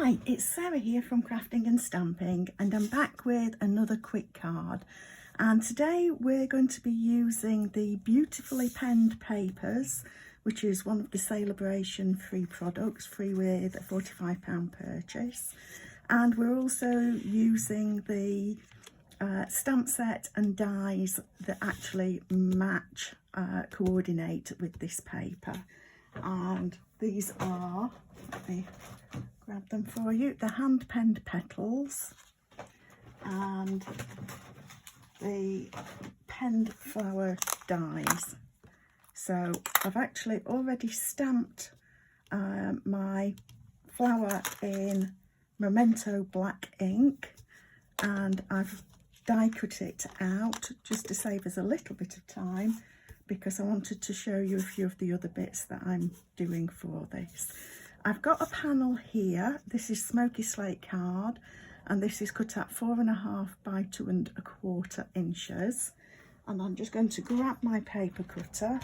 Hi, it's Sarah here from Crafting and Stamping, and I'm back with another quick card. And today we're going to be using the Beautifully Penned Papers, which is one of the Sale-a-bration free products, free with a £45 purchase. And we're also using the stamp set and dies that actually match, coordinate with this paper. And these are, let me grab them for you, the Hand-Penned Petals and the Penned Flower dies. So I've actually already stamped my flower in Memento black ink, and I've die cut it out just to save us a little bit of time, because I wanted to show you a few of the other bits that I'm doing for this. I've got a panel here. This is smoky slate card, and this is cut at 4.5 by 2.25 inches. And I'm just going to grab my paper cutter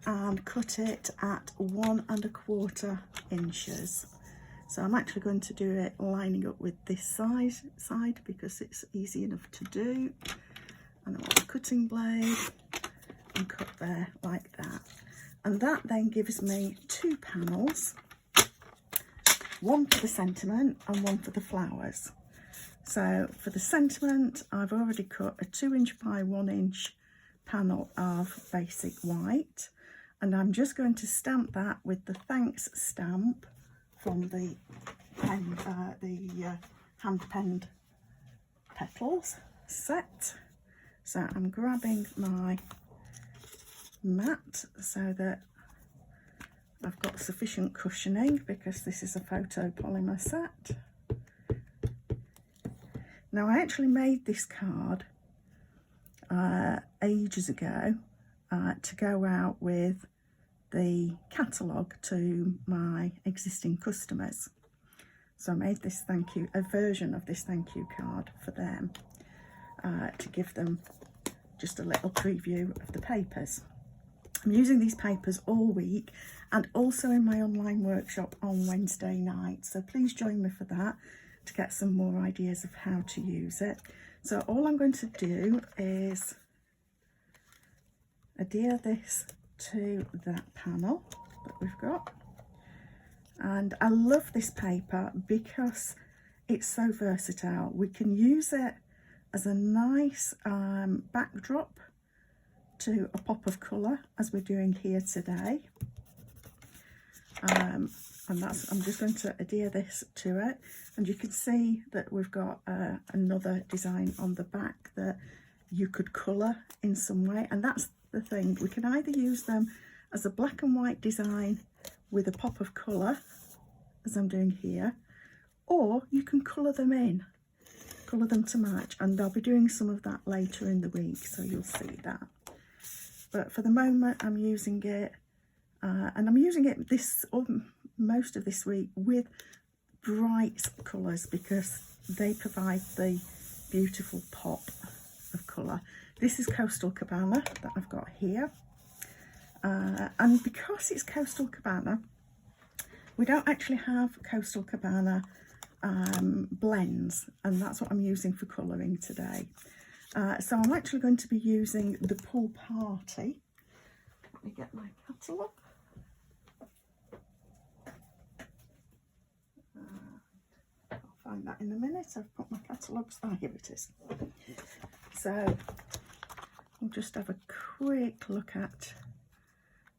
and cut it at 1.25 inches. So I'm actually going to do it lining up with this side because it's easy enough to do. And I want a cutting blade and cut there like that. And that then gives me two panels, one for the sentiment and one for the flowers. So for the sentiment, I've already cut a 2" by 1" panel of basic white, and I'm just going to stamp that with the thanks stamp from the Hand-Penned Petals set. So I'm grabbing my mat so that I've got sufficient cushioning, because this is a photopolymer set. Now, I actually made this card ages ago to go out with the catalogue to my existing customers. So I made this a version of this thank you card for them to give them just a little preview of the papers. I'm using these papers all week and also in my online workshop on Wednesday night. So please join me for that to get some more ideas of how to use it. So all I'm going to do is adhere this to that panel that we've got. And I love this paper because it's so versatile. We can use it as a nice backdrop to a pop of colour, as we're doing here today. And I'm just going to adhere this to it, and you can see that we've got another design on the back that you could colour in some way. And that's the thing, we can either use them as a black and white design with a pop of colour, as I'm doing here, or you can colour them in, colour them to match, and I'll be doing some of that later in the week, so you'll see that. But for the moment, I'm using it, and I'm using it most of this week with bright colours, because they provide the beautiful pop of colour. This is Coastal Cabana that I've got here, and because it's Coastal Cabana, we don't actually have Coastal Cabana blends, and that's what I'm using for colouring today. So I'm actually going to be using the Pool Party. Let me get my catalogue. I'll find that in a minute. I've put my catalogues. Ah, here it is. So I'll just have a quick look at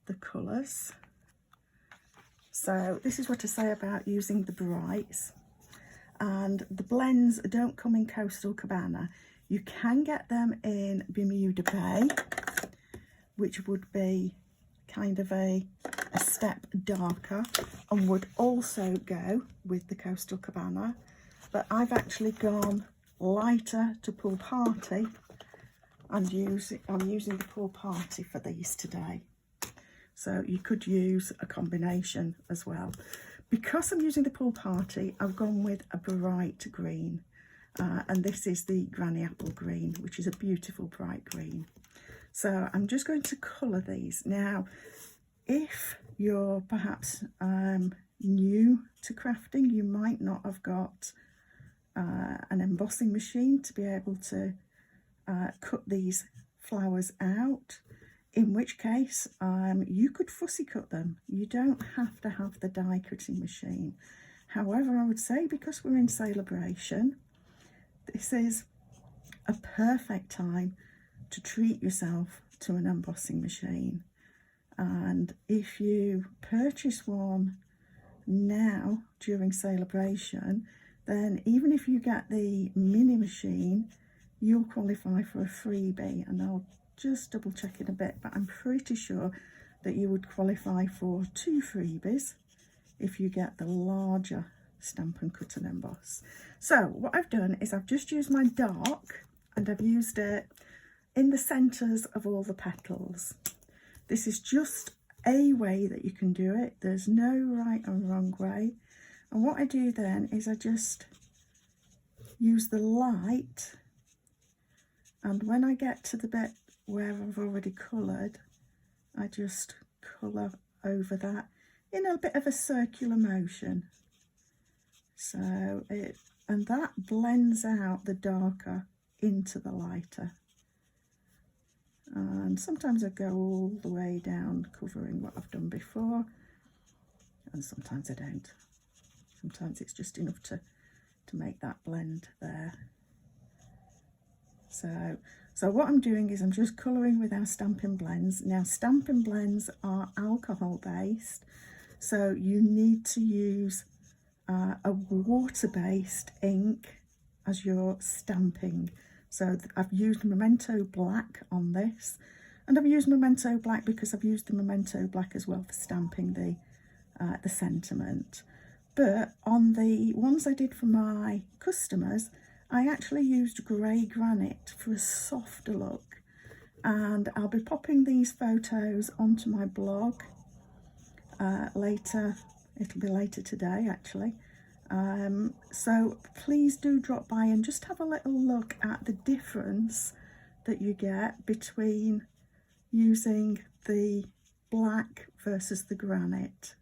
the colours. So this is what I say about using the brights. And the blends don't come in Coastal Cabana. You can get them in Bermuda Bay, which would be kind of a step darker and would also go with the Coastal Cabana. But I've actually gone lighter to Pool Party, and I'm using the Pool Party for these today. So you could use a combination as well. Because I'm using the Pool Party, I've gone with a bright green. And this is the Granny Apple Green, which is a beautiful bright green. So I'm just going to colour these. Now, if you're perhaps new to crafting, you might not have got an embossing machine to be able to cut these flowers out, in which case you could fussy cut them. You don't have to have the die cutting machine. However, I would say because we're in Sale-a-bration, this is a perfect time to treat yourself to an embossing machine. And if you purchase one now during Sale-a-bration, then even if you get the mini machine, you'll qualify for a freebie. And I'll just double check in a bit, but I'm pretty sure that you would qualify for 2 freebies if you get the larger Stampin' Cut and Emboss. So what I've done is I've just used my dark, and I've used it in the centres of all the petals. This is just a way that you can do it. There's no right or wrong way. And what I do then is I just use the light, and when I get to the bit where I've already coloured, I just colour over that in a bit of a circular motion. So and that blends out the darker into the lighter. And sometimes I go all the way down covering what I've done before, and sometimes I don't. Sometimes it's just enough to make that blend there. So what I'm doing is I'm just colouring with our Stampin' Blends. Now Stampin' Blends are alcohol based, so you need to use a water-based ink as you're stamping. So I've used Memento Black on this, and I've used Memento Black because I've used the Memento Black as well for stamping the sentiment. But on the ones I did for my customers, I actually used grey granite for a softer look, and I'll be popping these photos onto my blog later. It'll be later today actually. So please do drop by and just have a little look at the difference that you get between using the black versus the granite.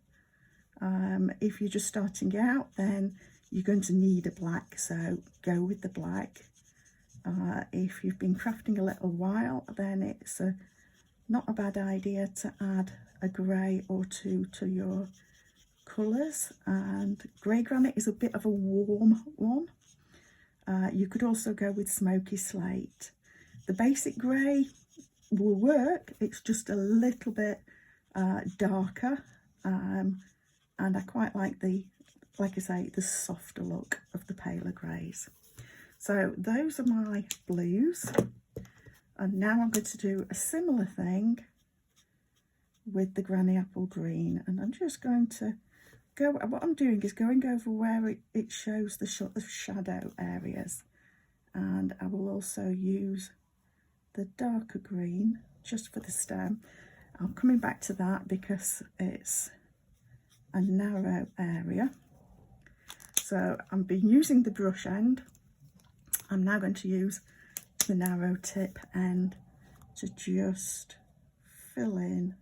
If you're just starting out, then you're going to need a black, so go with the black. If you've been crafting a little while, then it's not a bad idea to add a grey or two to your colours. And grey granite is a bit of a warm one. You could also go with smoky slate. The basic grey will work, it's just a little bit darker, and I quite like like I say, the softer look of the paler greys. So those are my blues, and now I'm going to do a similar thing with the Granny Apple Green, and I'm just going to what I'm doing is going over where it shows the shadow areas, and I will also use the darker green just for the stem. I'm coming back to that because it's a narrow area. So I've been using the brush end. I'm now going to use the narrow tip end to just fill in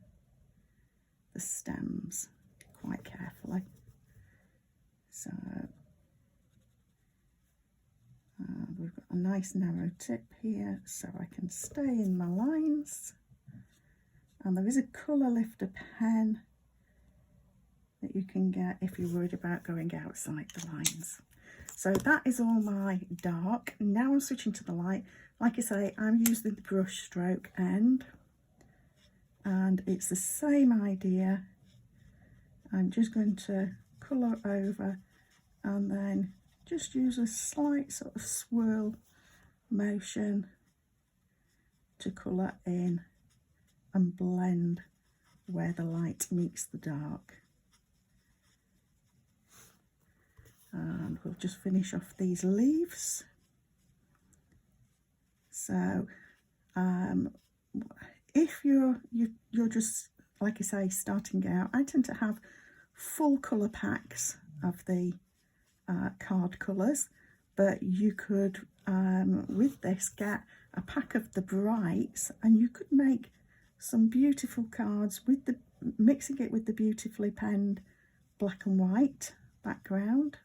the stems quite carefully. So we've got a nice narrow tip here so I can stay in my lines, and there is a colour lifter pen that you can get if you're worried about going outside the lines. So that is all my dark. Now I'm switching to the light. Like I say, I'm using the brush stroke end, and it's the same idea. I'm just going to colour over and then just use a slight sort of swirl motion to colour in and blend where the light meets the dark. And we'll just finish off these leaves. So if you're just, like I say, starting out, I tend to have full colour packs of the card colours, but you could with this get a pack of the brights, and you could make some beautiful cards with mixing it with the beautifully penned black and white background,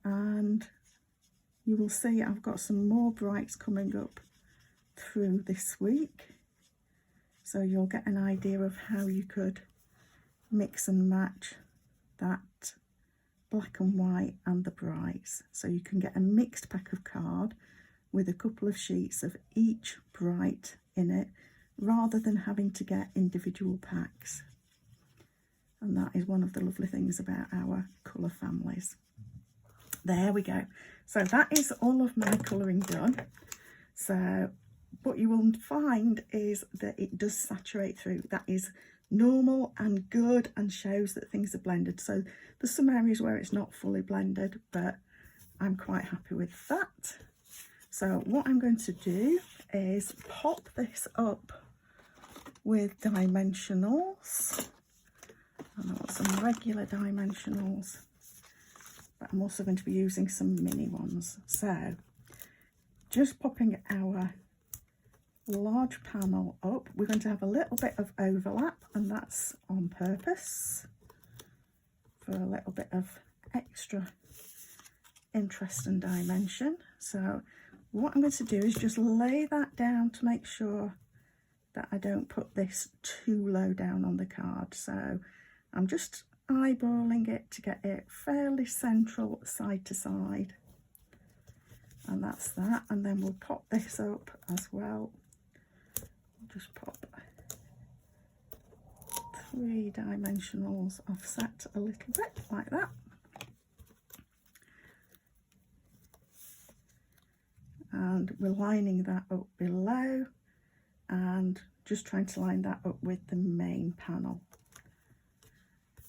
and you will see I've got some more brights coming up through this week, so you'll get an idea of how you could mix and match that black and white and the brights, so you can get a mixed pack of card with a couple of sheets of each bright in it, rather than having to get individual packs. And that is one of the lovely things about our colour families. There we go. So that is all of my colouring done. So what you will find is that it does saturate through. That is normal and good and shows that things are blended. So there's some areas where it's not fully blended, but I'm quite happy with that. So what I'm going to do is pop this up with dimensionals. And I want some regular dimensionals, but I'm also going to be using some mini ones. So just popping our large panel up, we're going to have a little bit of overlap, and that's on purpose for a little bit of extra interest and dimension. So what I'm going to do is just lay that down to make sure that I don't put this too low down on the card. So I'm just eyeballing it to get it fairly central side to side, and that's that. And then we'll pop this up as well. Just pop 3 dimensionals offset a little bit like that. And we're lining that up below and just trying to line that up with the main panel.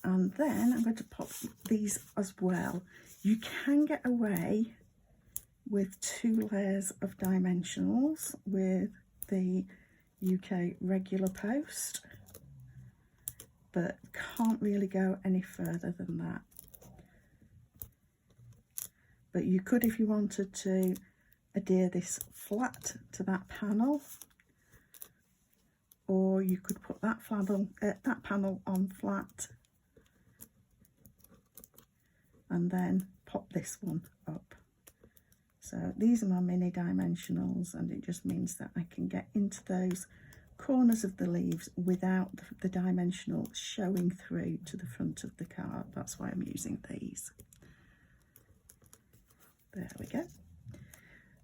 And then I'm going to pop these as well. You can get away with 2 layers of dimensionals with the UK regular post, but can't really go any further than that. But you could, if you wanted to, adhere this flat to that panel, or you could put that panel on flat and then pop this one up. So these are my mini dimensionals, and it just means that I can get into those corners of the leaves without the dimensional showing through to the front of the card. That's why I'm using these. There we go.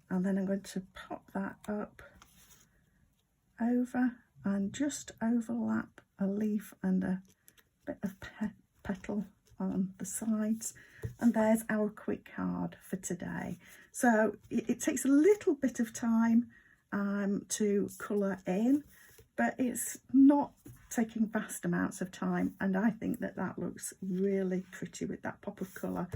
And then I'm going to pop that up over and just overlap a leaf and a bit of petal on the sides, and there's our quick card for today. So it takes a little bit of time to colour in, but it's not taking vast amounts of time, and I think that that looks really pretty with that pop of colour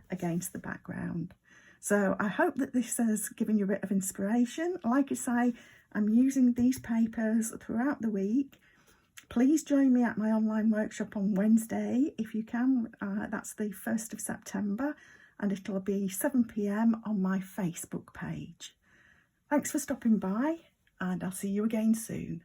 against the background. So I hope that this has given you a bit of inspiration. Like I say, I'm using these papers throughout the week. Please join me at my online workshop on Wednesday if you can. That's the 1st of September, and it'll be 7 p.m. on my Facebook page. Thanks for stopping by, and I'll see you again soon.